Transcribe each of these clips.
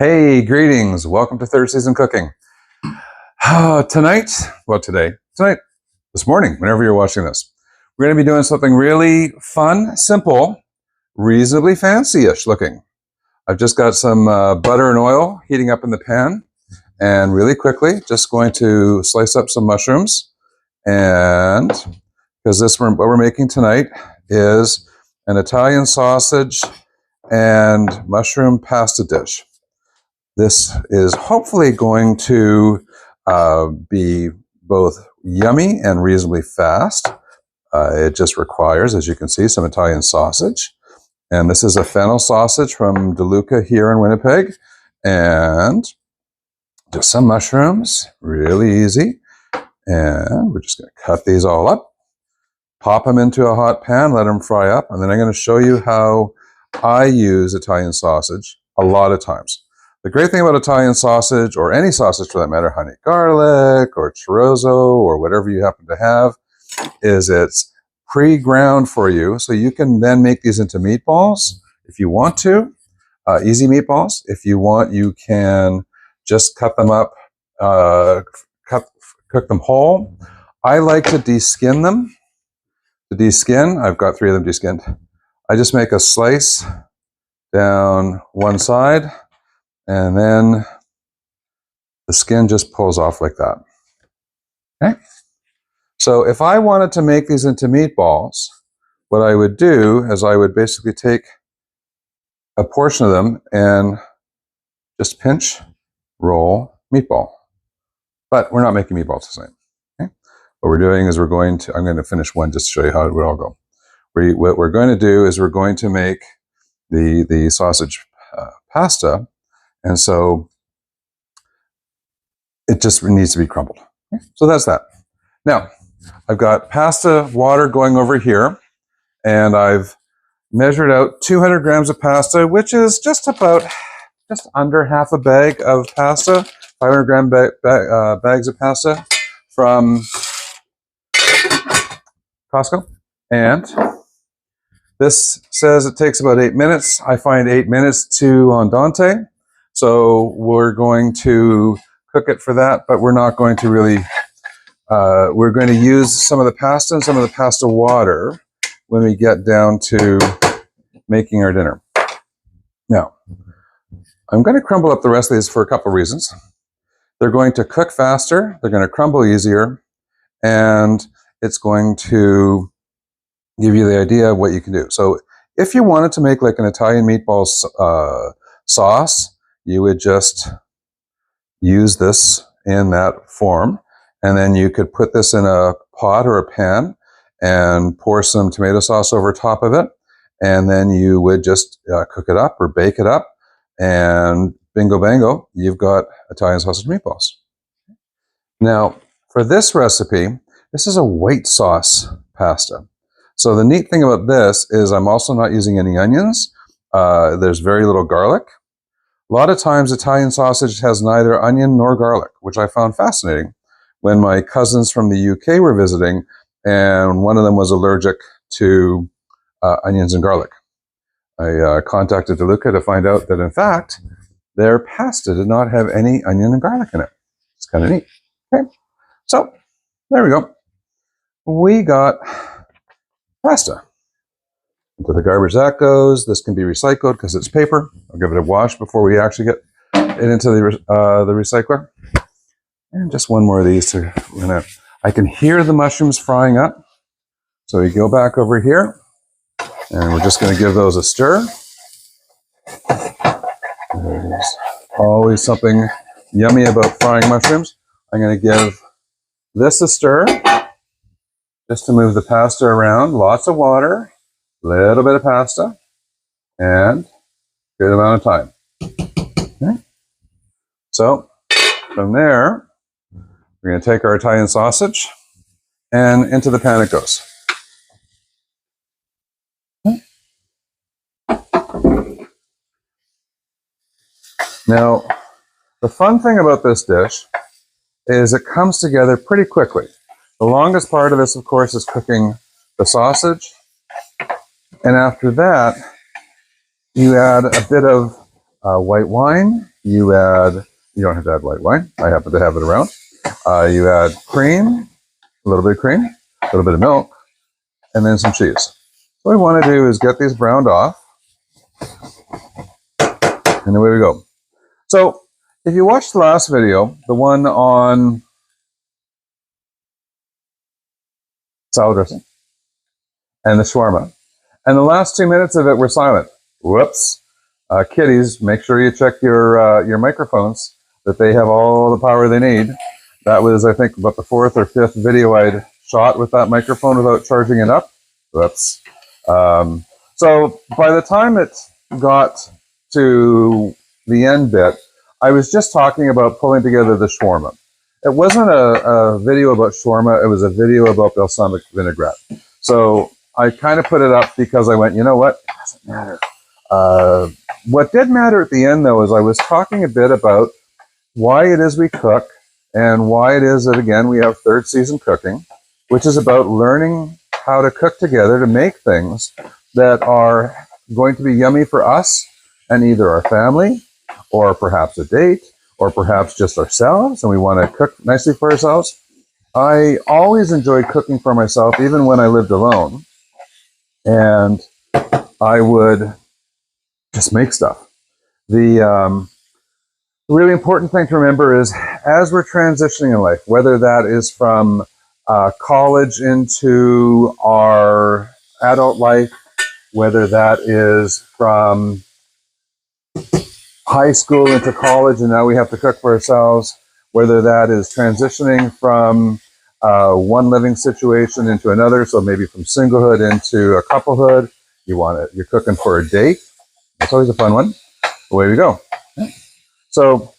Hey, greetings. Welcome to Third Season Cooking. Tonight, this morning, whenever you're watching this, we're going to be doing something really fun, simple, reasonably fancy-ish looking. I've just got some butter and oil heating up in the pan, and really quickly, just going to slice up some mushrooms. And because what we're making tonight is an Italian sausage and mushroom pasta dish. This is hopefully going to be both yummy and reasonably fast. It just requires, as you can see, some Italian sausage. And this is a Fennel sausage from DeLuca here in Winnipeg. And just some mushrooms, really easy. And we're just going to cut these all up, pop them into a hot pan, let them fry up. And then I'm going to show you how I use Italian sausage a lot of times. The great thing about Italian sausage, or any sausage for that matter, honey garlic or chorizo or whatever you happen to have, is it's pre-ground for you. So you can then make these into meatballs if you want to, easy meatballs. If you want, you can just cut them up, cook them whole. I like to deskin them. To deskin, I've got 3 of them deskinned. I just make a slice down one side, and then the skin just pulls off like that. Okay? So if I wanted to make these into meatballs, what I would do is I would basically take a portion of them and just pinch, roll, meatball. But we're not making meatballs tonight. Okay? What we're doing is I'm going to finish one just to show you how it would all go. What we're going to do is we're going to make the sausage pasta. And so it just needs to be crumbled. Okay? So that's that. Now, I've got pasta water going over here, and I've measured out 200 grams of pasta, which is just under half a bag of pasta, 500 gram bags of pasta from Costco. And this says it takes about 8 minutes. I find 8 minutes too andante. So we're going to cook it for that, but we're not going to really, we're going to use some of the pasta and some of the pasta water when we get down to making our dinner. Now, I'm going to crumble up the rest of these for a couple reasons. They're going to cook faster, they're going to crumble easier, and it's going to give you the idea of what you can do. So if you wanted to make like an Italian meatball sauce, you would just use this in that form, and then you could put this in a pot or a pan and pour some tomato sauce over top of it, and then you would just cook it up or bake it up, and bingo bango, you've got Italian sausage meatballs. Now, for this recipe, this is a white sauce pasta. So the neat thing about this is I'm also not using any onions. There's very little garlic. A lot of times Italian sausage has neither onion nor garlic, which I found fascinating when my cousins from the UK were visiting, and one of them was allergic to onions and garlic. I contacted DeLuca to find out that, in fact, their pasta did not have any onion and garlic in it. It's kind of neat. Okay, so there we go. We got pasta. Into the garbage that goes. This can be recycled because it's paper. I'll give it a wash before we actually get it into the recycler. And just one more of these to run out. I can hear the mushrooms frying up. So we go back over here, and we're just going to give those a stir. There's always something yummy about frying mushrooms. I'm going to give this a stir just to move the pasta around. Lots of water. Little bit of pasta, and good amount of time. Okay. So from there, we're going to take our Italian sausage, and into the pan it goes. Okay. Now, the fun thing about this dish is it comes together pretty quickly. The longest part of this, of course, is cooking the sausage. And after that, you add a bit of white wine You add, you don't have to add white wine. I happen to have it around. You add cream, a little bit of cream, a little bit of milk, and then some cheese. What we want to do is get these browned off, and away we go. So if you watched the last video, the one on salad dressing and the shawarma, and the last 2 minutes of it were silent. Whoops. Kiddies, make sure you check your microphones, that they have all the power they need. That was, I think, about the 4th or 5th video I'd shot with that microphone without charging it up. Whoops. So by the time it got to the end bit, I was just talking about pulling together the shawarma. It wasn't a video about shawarma, it was a video about balsamic vinaigrette. So I kind of put it up because I went, you know what, it doesn't matter. What did matter at the end, though, is I was talking a bit about why it is we cook and why it is that, again, we have third season cooking, which is about learning how to cook together to make things that are going to be yummy for us and either our family or perhaps a date or perhaps just ourselves, and we want to cook nicely for ourselves. I always enjoyed cooking for myself, even when I lived alone, and I would just make stuff. The really important thing to remember is, as we're transitioning in life, whether that is from college into our adult life, whether that is from high school into college and now we have to cook for ourselves, whether that is transitioning from one living situation into another, so maybe from singlehood into a couplehood, you're cooking for a date. That's always a fun one. Away we go. So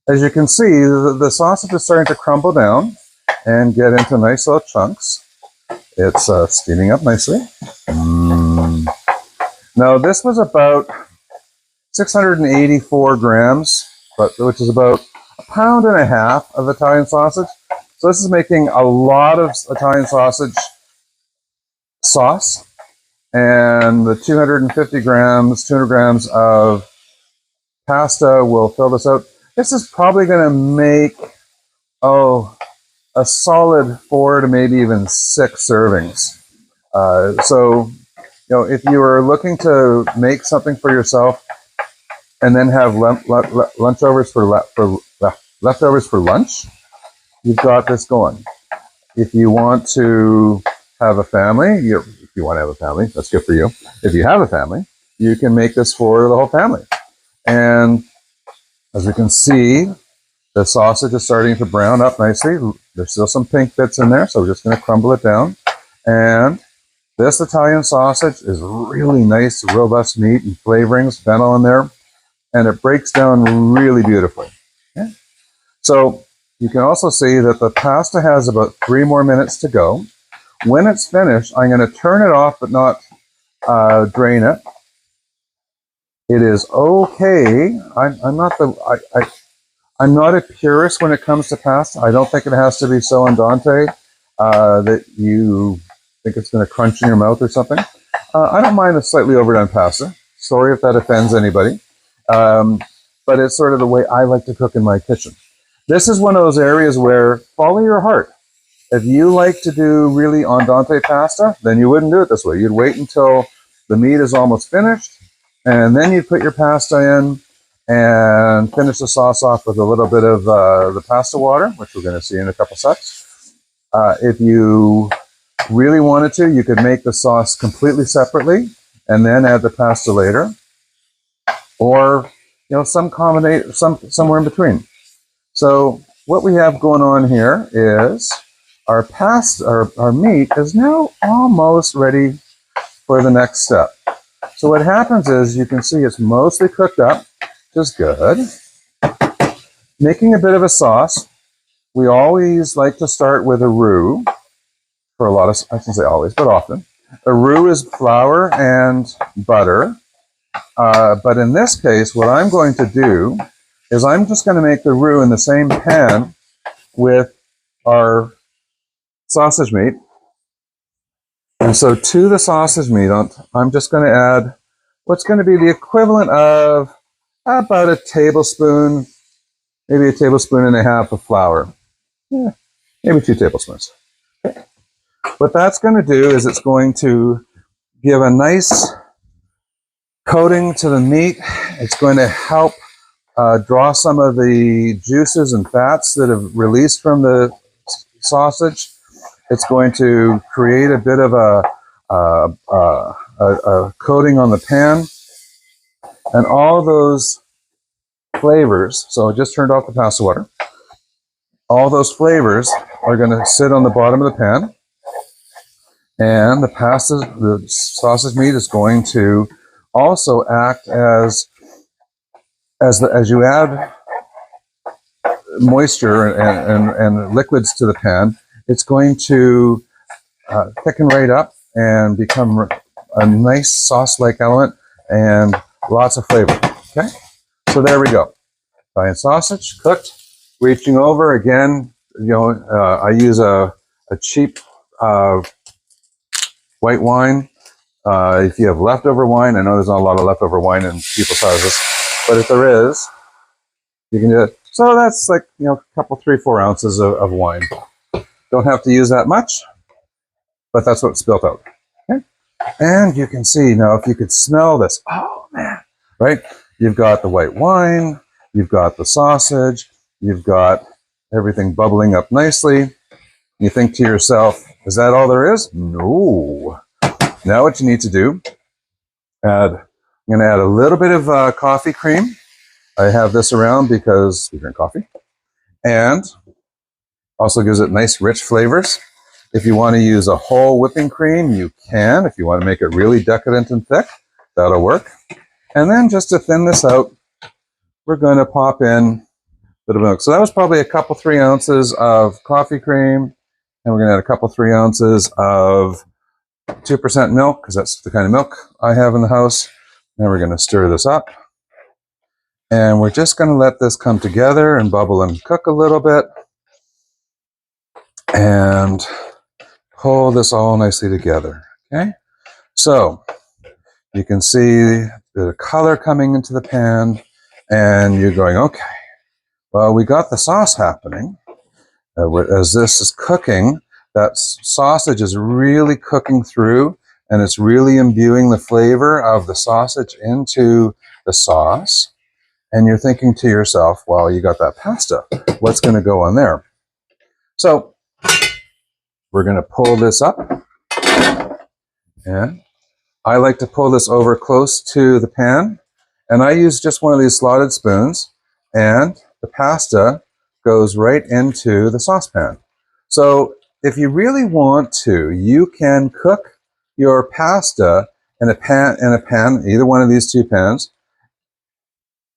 as you can see, the sausage is starting to crumble down and get into nice little chunks. It's steaming up nicely. Now this was about 684 grams, which is about 1.5 pounds of Italian sausage. So this is making a lot of Italian sausage sauce, and the 200 grams of pasta will fill this out. This is probably going to make, a solid 4 to maybe even 6 servings. So, if you are looking to make something for yourself and then have leftovers for lunch, you've got this going. If you want to have a family, that's good for you. If you have a family, you can make this for the whole family. And as we can see, the sausage is starting to brown up nicely. There's still some pink bits in there, so we're just going to crumble it down. And this Italian sausage is really nice, robust meat and flavorings, fennel in there, and it breaks down really beautifully. Okay? So you can also see that the pasta has about 3 more minutes to go. When it's finished, I'm going to turn it off but not drain it. It is okay. I'm not a purist when it comes to pasta. I don't think it has to be so andante that you think it's going to crunch in your mouth or something. I don't mind a slightly overdone pasta. Sorry if that offends anybody. But it's sort of the way I like to cook in my kitchen. This is one of those areas where follow your heart. If you like to do really andante pasta, then you wouldn't do it this way. You'd wait until the meat is almost finished, and then you'd put your pasta in and finish the sauce off with a little bit of the pasta water, which we're going to see in a couple seconds. If you really wanted to, you could make the sauce completely separately and then add the pasta later, or somewhere in between. So what we have going on here is our meat is now almost ready for the next step. So what happens is, you can see it's mostly cooked up, which is good. Making a bit of a sauce, we always like to start with a roux. For a lot of, I shouldn't say always, but often. A roux is flour and butter. But in this case, what I'm going to do is I'm just going to make the roux in the same pan with our sausage meat. And so to the sausage meat, I'm just going to add what's going to be the equivalent of about a tablespoon, maybe a tablespoon and a half of flour. Yeah, maybe 2 tablespoons. Okay. What that's going to do is it's going to give a nice coating to the meat. It's going to help draw some of the juices and fats that have released from the sausage. It's going to create a bit of a coating on the pan. And all those flavors, so I just turned off the pasta water, all those flavors are going to sit on the bottom of the pan. And the sausage meat is going to also act as you add moisture and liquids to the pan, it's going to thicken right up and become a nice sauce-like element and lots of flavor. Okay, so there we go. Italian sausage cooked. Reaching over again, I use a cheap white wine. If you have leftover wine, I know there's not a lot of leftover wine in people's houses, but if there is, you can do it. So that's like, a couple, 3-4 ounces of wine. Don't have to use that much, but that's what's built out. Okay? And you can see now, if you could smell this, oh man, right? You've got the white wine, you've got the sausage, you've got everything bubbling up nicely. You think to yourself, is that all there is? No. Now what you need to do, I'm going to add a little bit of coffee cream. I have this around because we drink coffee. And also gives it nice rich flavors. If you want to use a whole whipping cream, you can. If you want to make it really decadent and thick, that'll work. And then just to thin this out, we're going to pop in a bit of milk. So that was probably a couple, 3 ounces of coffee cream. And we're going to add a couple, 3 ounces of 2% milk, because that's the kind of milk I have in the house. Now we're going to stir this up. And we're just going to let this come together and bubble and cook a little bit. And pull this all nicely together. Okay? So you can see the color coming into the pan. And you're going, okay, well, we got the sauce happening. As this is cooking, that sausage is really cooking through, and it's really imbuing the flavor of the sausage into the sauce. And you're thinking to yourself, well, you got that pasta. What's going to go on there? So we're going to pull this up. And I like to pull this over close to the pan. And I use just one of these slotted spoons. And the pasta goes right into the saucepan. So if you really want to, you can cook your pasta in a pan, either one of these 2 pans,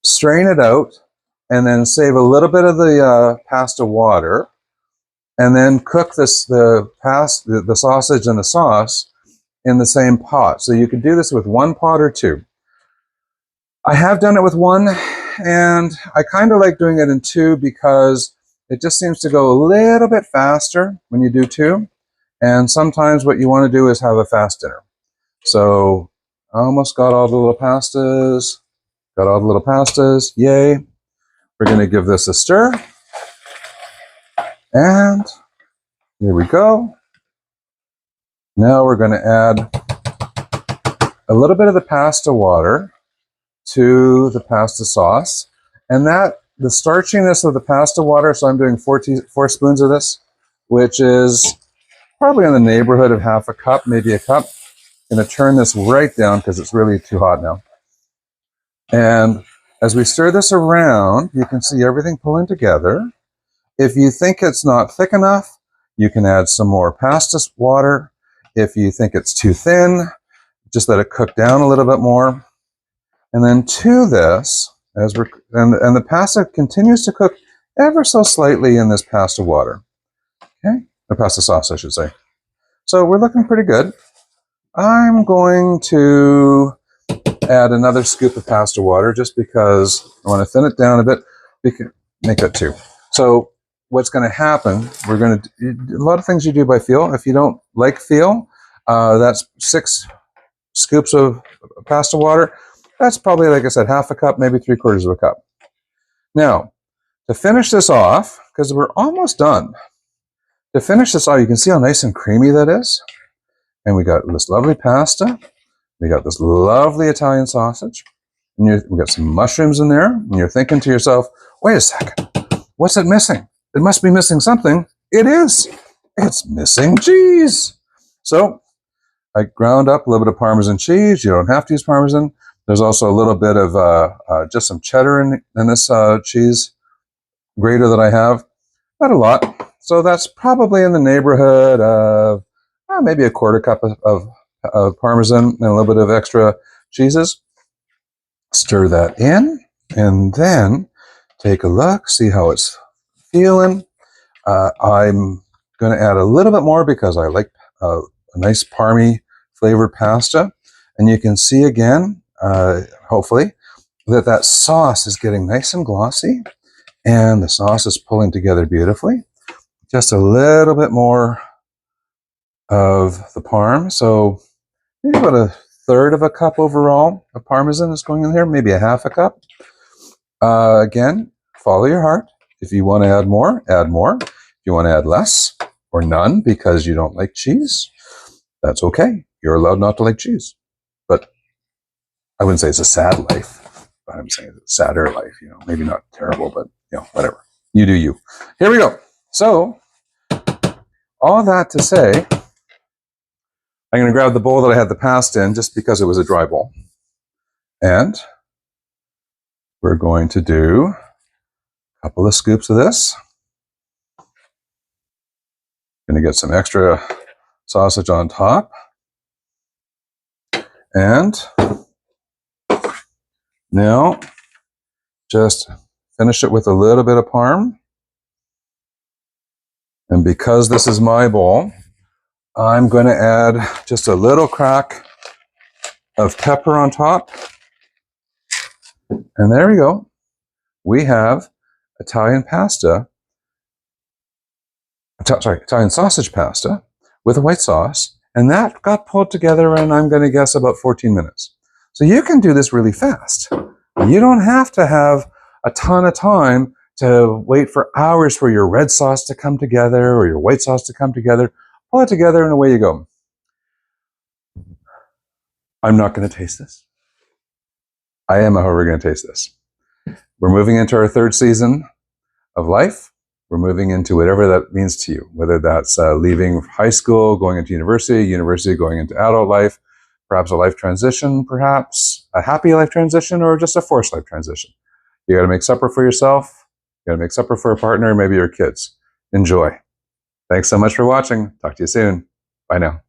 strain it out, and then save a little bit of the pasta water, and then cook the sausage and the sauce in the same pot. So you can do this with 1 pot or 2. I have done it with 1, and I kind of like doing it in 2 because it just seems to go a little bit faster when you do 2. And sometimes what you want to do is have a fast dinner. So I almost got all the little pastas. Got all the little pastas. Yay. We're going to give this a stir. And here we go. Now we're going to add a little bit of the pasta water to the pasta sauce. And the starchiness of the pasta water, so I'm doing 4 spoons of this, which is probably in the neighborhood of half a cup, maybe a cup. I'm going to turn this right down because it's really too hot now. And as we stir this around, you can see everything pulling together. If you think it's not thick enough, you can add some more pasta water. If you think it's too thin, just let it cook down a little bit more. And then to this, and the pasta continues to cook ever so slightly in this pasta water. Okay? Or pasta sauce, I should say. So we're looking pretty good. I'm going to add another scoop of pasta water just because I want to thin it down a bit. Make that 2. So what's going to happen, we're going to do a lot of things you do by feel. If you don't like feel, that's 6 scoops of pasta water. That's probably, like I said, half a cup, maybe 3/4 of a cup. Now, to finish this off, because we're almost done, to finish this off, you can see how nice and creamy that is. And we got this lovely pasta. We got this lovely Italian sausage. And we got some mushrooms in there. And you're thinking to yourself, wait a second, what's it missing? It must be missing something. It is. It's missing cheese. So I ground up a little bit of Parmesan cheese. You don't have to use Parmesan. There's also a little bit of just some cheddar in this cheese grater that I have. Not a lot. So that's probably in the neighborhood of maybe 1/4 cup of Parmesan and a little bit of extra cheeses. Stir that in, and then take a look, see how it's feeling. I'm going to add a little bit more because I like a nice parmy flavored pasta. And you can see again, hopefully, that sauce is getting nice and glossy, and the sauce is pulling together beautifully. Just a little bit more of the parm. So maybe about 1/3 of a cup overall of Parmesan is going in here, maybe a half a cup. Again, follow your heart. If you want to add more, add more. If you want to add less or none because you don't like cheese, that's okay. You're allowed not to like cheese. But I wouldn't say it's a sad life, but I'm saying it's a sadder life, maybe not terrible, but whatever. You do you. Here we go. So, all that to say, I'm going to grab the bowl that I had the pasta in just because it was a dry bowl. And we're going to do a couple of scoops of this. Going to get some extra sausage on top. And now just finish it with a little bit of parm. And because this is my bowl, I'm going to add just a little crack of pepper on top. And there we go. We have Italian sausage pasta with a white sauce. And that got pulled together in, I'm going to guess, about 14 minutes. So you can do this really fast. You don't have to have a ton of time to wait for hours for your red sauce to come together or your white sauce to come together. Pull it together and away you go. I'm not going to taste this. I am, however, going to taste this. We're moving into our 3rd season of life. We're moving into whatever that means to you, whether that's leaving high school, going into university, going into adult life, perhaps a life transition, perhaps a happy life transition, or just a forced life transition. You got to make supper for yourself. You got to make supper for a partner, maybe your kids. Enjoy. Thanks so much for watching. Talk to you soon. Bye now.